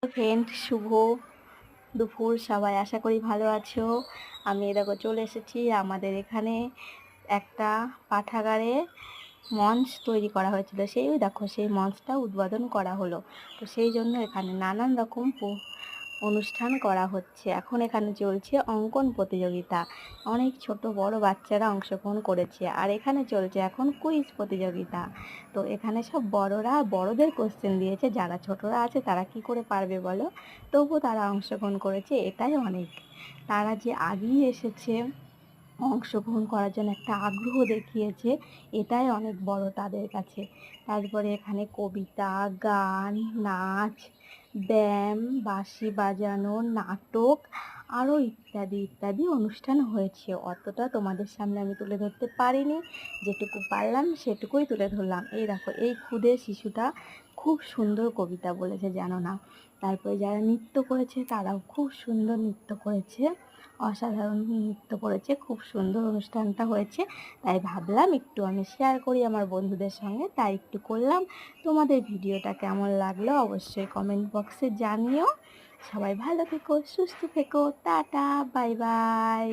Friend, শুভ দুপুর। সবাই আশা করি ভালো আছো। আমি দেখো চলে এসেছি আমাদের এখানে একটা পাঠাগারে মঞ্চ তৈরি করা হয়েছিল, সেই দেখো সেই মঞ্চটা উদ্বোধন করা হলো। তো সেই জন্য এখানে নানান রকম অনুষ্ঠান করা হচ্ছে। এখন এখানে চলছে অঙ্কন প্রতিযোগিতা, অনেক ছোট বড় বাচ্চারা অংশগ্রহণ করেছে। আর এখানে চলছে এখন কুইজ প্রতিযোগিতা। তো এখানে সব বড়রা বড়দের কোশ্চেন দিয়েছে, যারা ছোটরা আছে তারা কি করে পারবে বলো, তবু তারা অংশগ্রহণ করেছে, এটাই অনেক। তারা যে আগিয়ে এসেছে অংশগ্রহণ করার জন্য, একটা আগ্রহ দেখিয়েছে, এটাই অনেক বড় তাদের কাছে। তারপরে এখানে কবিতা, গান, নাচ, ব্যায়াম, বাঁশি বাজানো, নাটক, আরও ইত্যাদি ইত্যাদি অনুষ্ঠান হয়েছে। অতটা তোমাদের সামনে আমি তুলে ধরতে পারিনি, যেটুকু পারলাম সেটুকুই তুলে ধরলাম। এই দেখো এই ক্ষুদে শিশুটা খুব সুন্দর কবিতা বলেছে, জানো না? তারপরে যারা নৃত্য করেছে তারাও খুব সুন্দর নৃত্য করেছে, অসাধারণ নৃত্য করেছে, খুব সুন্দর অনুষ্ঠানটা হয়েছে। তাই ভাবলাম একটু আমি শেয়ার করি আমার বন্ধুদের সঙ্গে, তাই একটু করলাম। তোমাদের ভিডিওটা কেমন লাগলো অবশ্যই কমেন্ট বক্সে জানিও। সবাই ভালো থেকো, সুস্থ থেকো, টাটা, বাই বাই।